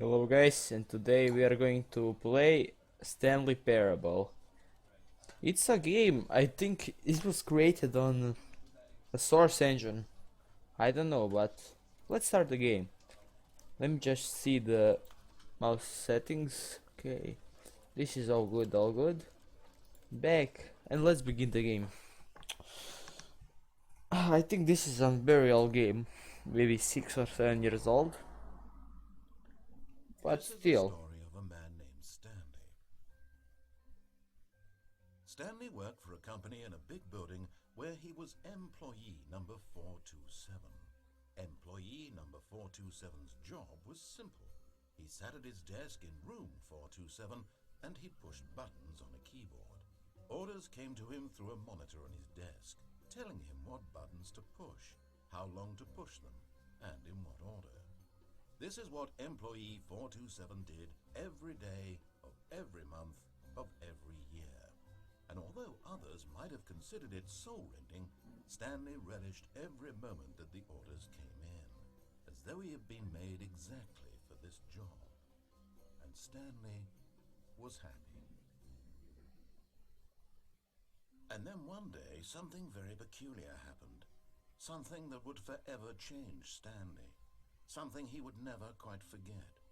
Hello guys, and today we are going to play Stanley Parable. It's a game, I think it was created on a source engine. I don't know, but let's start the game. Let me just see the mouse settings. Okay, this is all good, all good. Back, and let's begin the game. I think this is a very old game, maybe 6 or 7 years old, but This is the still. story of a man named Stanley. Stanley worked for a company in a big building where he was employee number 427. Employee number 427's job was simple. He sat at his desk in room 427 and he pushed buttons on a keyboard. Orders came to him through a monitor on his desk, telling him what buttons to push, how long to push them, and in what order. This is what employee 427 did every day of every month of every year. And although others might have considered it soul-rending, Stanley relished every moment that the orders came in, as though he had been made exactly for this job. And Stanley was happy. And then one day, something very peculiar happened. Something that would forever change Stanley. Something he would never quite forget.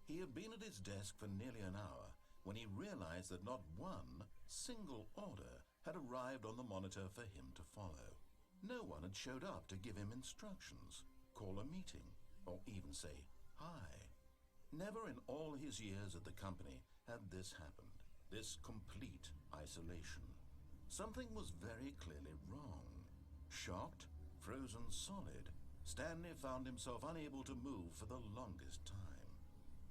He had been at his desk for nearly an hour when he realized that not one single order had arrived on the monitor for him to follow. No one had showed up to give him instructions, call a meeting, or even say hi. Never in all his years at the company had this happened, this complete isolation. Something was very clearly wrong. Shocked, frozen solid, Stanley found himself unable to move for the longest time.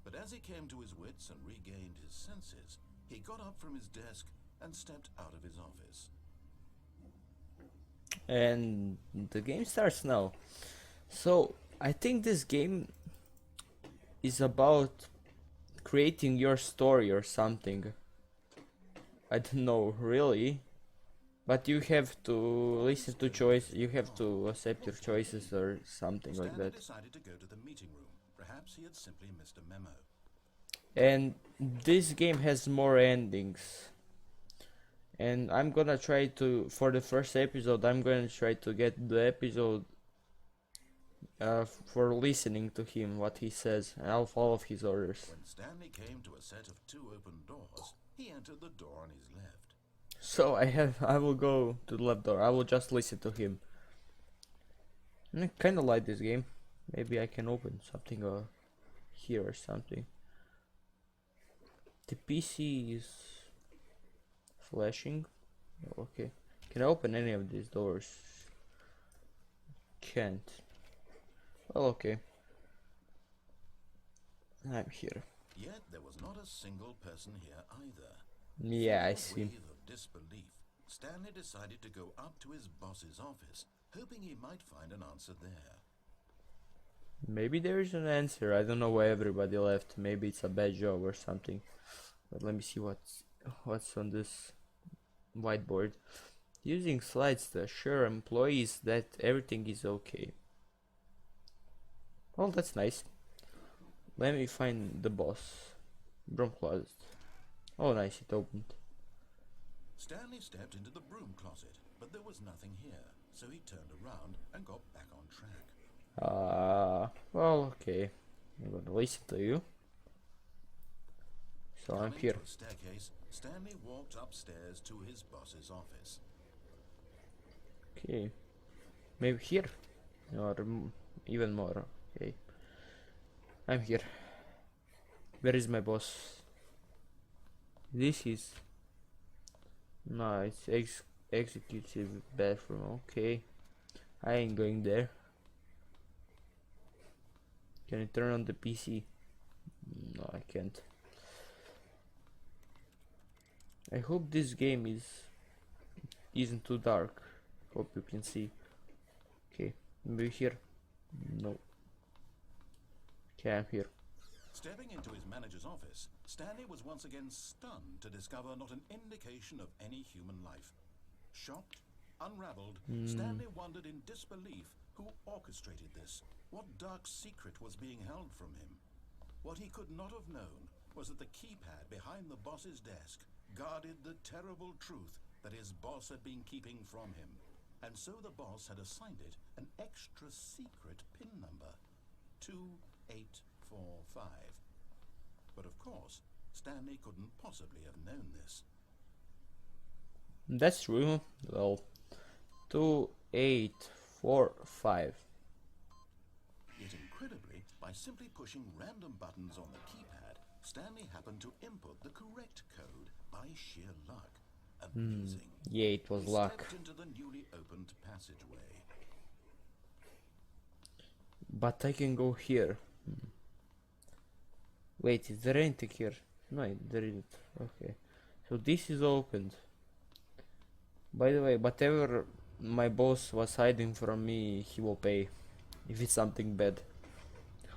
But as he came to his wits and regained his senses, he got up from his desk and stepped out of his office. And the game starts now. So, I think this game is about creating your story or something. I don't know really, but you have to listen to choice. You have to accept your choices or something like Stanley that. decided to go to the meeting room. Perhaps he had simply missed a memo. And this game has more endings. And I'm gonna try to, for the first episode, I'm gonna try to get the episode for listening to him, what he says, and I'll follow his orders. When Stanley came to a set of two open doors, he entered the door on his left. So I will go to the left door. I will just listen to him. And I kinda like this game. Maybe I can open something here or something. The PC is flashing. Oh, okay. Can I open any of these doors? Can't. Well, okay. I'm here. Yet there was not a single person here either. Yeah, I Full of see. wave of disbelief, Stanley decided to go up to his boss's office, hoping he might find an answer there. Maybe there is an answer. I don't know why everybody left. Maybe it's a bad job or something. But let me see what's on this whiteboard. Using slides to assure employees that everything is okay. Well, that's nice. Let me find the boss. Broom closet. Oh, nice, it opened. Stanley stepped into the broom closet, but there was nothing here, so he turned around and got back on track. Well, okay. I'm gonna listen to you. So I'm Coming here. to a staircase, Stanley walked upstairs to his boss's office. Okay. Maybe here? Or even more. Okay. I'm here. Where is my boss? This is... No, it's executive bathroom. Okay. I ain't going there. Can I turn on the PC? No, I can't. I hope this game isn't too dark. Hope you can see. Okay, maybe here. No. Okay, I'm here. Stepping into his manager's office, Stanley was once again stunned to discover not an indication of any human life. Shocked, unraveled, Stanley wondered in disbelief who orchestrated this. What dark secret was being held from him? What he could not have known was that the keypad behind the boss's desk guarded the terrible truth that his boss had been keeping from him. And so the boss had assigned it an extra secret PIN number, 2845. But of course, Stanley couldn't possibly have known this. That's true. Well, 2845. Yet incredibly, by simply pushing random buttons on the keypad, Stanley happened to input the correct code by sheer luck. Amusing. Yeah, it was He luck. stepped into the newly opened passageway. But I can go here. Wait, is there anything here? No, there isn't. Okay. So this is opened. By the way, whatever my boss was hiding from me, he will pay. If it's something bad.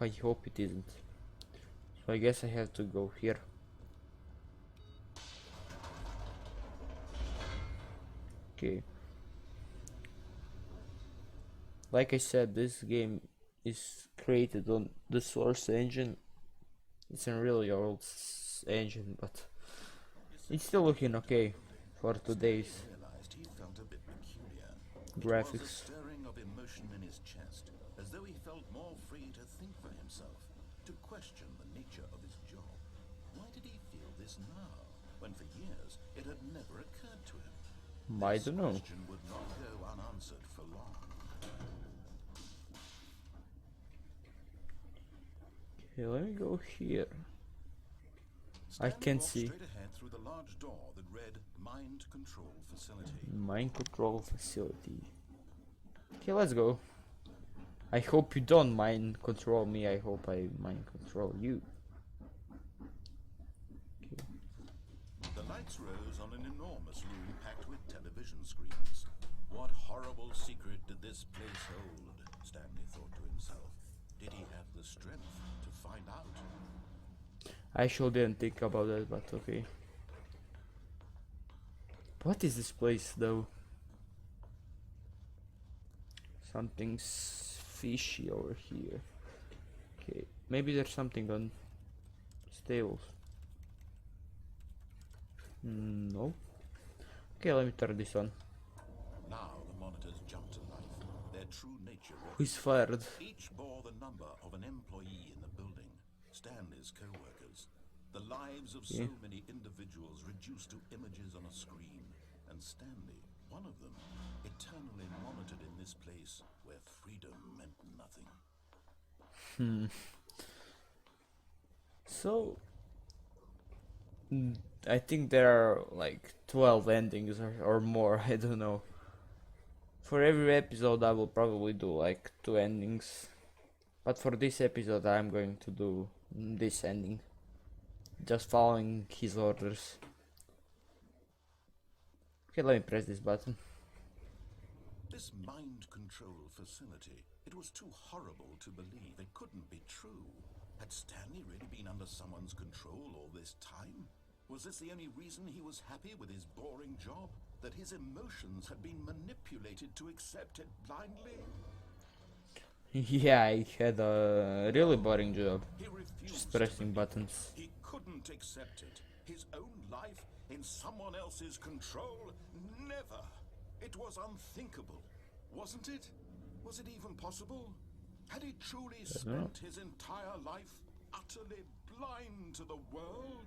I hope it isn't. So I guess I have to go here. Okay. Like I said, this game is created on the Source engine. It's a really old engine, but it's still looking okay for today's Realized he felt a bit peculiar. It was a graphics. stirring of emotion in his chest, as though he felt more free to think for himself, to question the nature of his job. Why did he feel this now, when for years it had never occurred to him? I don't know. This question would not go unanswered for long. Okay, let me go here. Stanley can walked see. straight ahead through the large door that read Mind Control Facility. Mind control facility. Okay, let's go. I hope you don't mind control me. I hope I mind control you. Okay. The lights rose on an enormous room packed with television screens. What horrible secret did this place hold? Stanley thought to himself. Did he have the strength to find out? I sure didn't think about that, but okay. What is this place though? Something's fishy over here. Okay, maybe there's something on stables. No. Okay, let me turn this on. Now the monitors jumped to life. Their true nature Who's fired? each bore the number of an employee in the building. Stanley's co-workers. The lives of so many individuals reduced to images on a screen. And Stanley, one of them, eternally monitored in this place where freedom meant nothing. So, I think there are like 12 endings or more, I don't know. For every episode I will probably do like 2 endings. But for this episode I'm going to do this ending. Just following his orders. Okay, let me press this button. This mind control facility, it was too horrible to believe. It couldn't be true. Had Stanley really been under someone's control all this time? Was this the only reason he was happy with his boring job? That his emotions had been manipulated to accept it blindly? Yeah, I had a really boring job. He refused Just to pressing believe buttons. He couldn't accept it. His own life in someone else's control? Never. It was unthinkable, wasn't it? Was it even possible? Had he truly spent his entire life utterly blind to the world?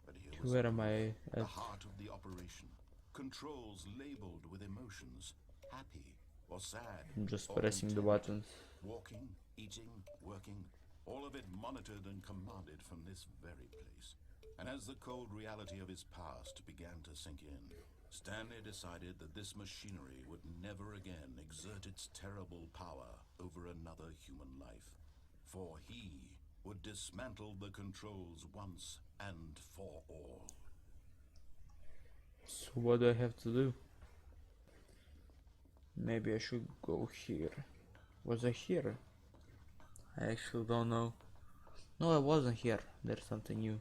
But here was Where am I the at? heart of the operation. Controls labeled with emotions. Happy or sad. I'm just or pressing the intent. buttons. Walking, eating, working, all of it monitored and commanded from this very place. And as the cold reality of his past began to sink in, Stanley decided that this machinery would never again exert its terrible power over another human life. For he would dismantle the controls once and for all. So what do I have to do? Maybe I should go here. Was I here? I actually don't know. No, I wasn't here. There's something new.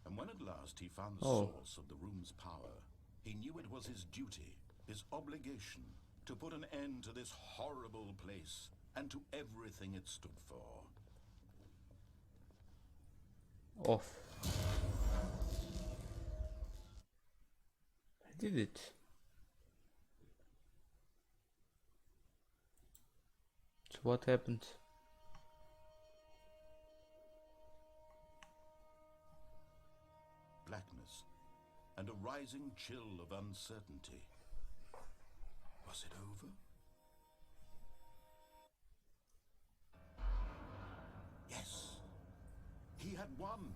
And when at last he found the Oh. source of the room's power, he knew it was his duty, his obligation, to put an end to this horrible place and to everything it stood for. off. I did it. So what happened? Blackness and a rising chill of uncertainty. Was it over? Yes. He had won.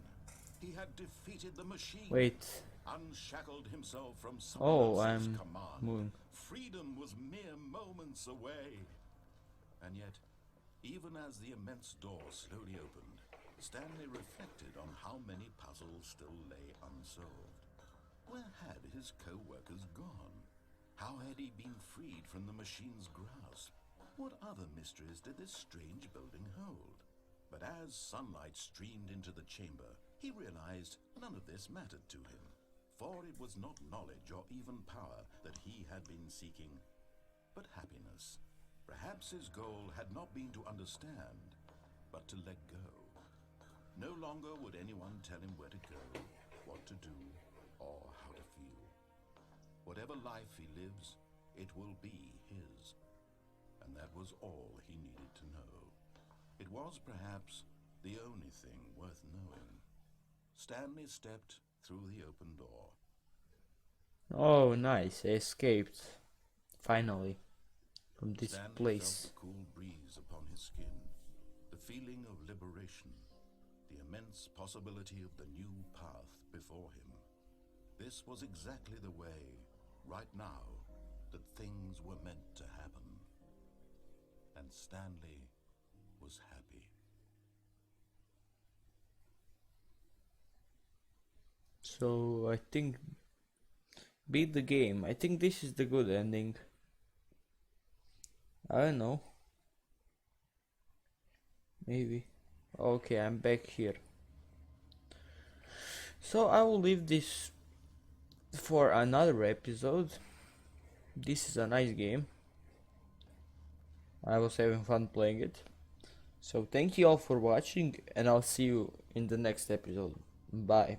He had defeated the machine. Wait. Unshackled himself from Oh, someone else's I'm command. moving. Freedom was mere moments away. And yet, even as the immense door slowly opened, Stanley reflected on how many puzzles still lay unsolved. Where had his co-workers gone? How had he been freed from the machine's grasp? What other mysteries did this strange building hold? But as sunlight streamed into the chamber, he realized none of this mattered to him. For it was not knowledge or even power that he had been seeking, but happiness. Perhaps his goal had not been to understand, but to let go. No longer would anyone tell him where to go, what to do, or how to feel. Whatever life he lives, it will be his. And that was all he needed to know. It was perhaps the only thing worth knowing. Stanley stepped through the open door. Oh, nice. I escaped. Finally. From this Stanley place. felt the cool breeze upon his skin, the feeling of liberation, the immense possibility of the new path before him. This was exactly the way, right now, that things were meant to happen. And Stanley was happy. So I think beat the game. I think this is the good ending. I don't know. Maybe. Okay, I'm back here. So I will leave this for another episode. This is a nice game. I was having fun playing it. So thank you all for watching, and I'll see you in the next episode. Bye.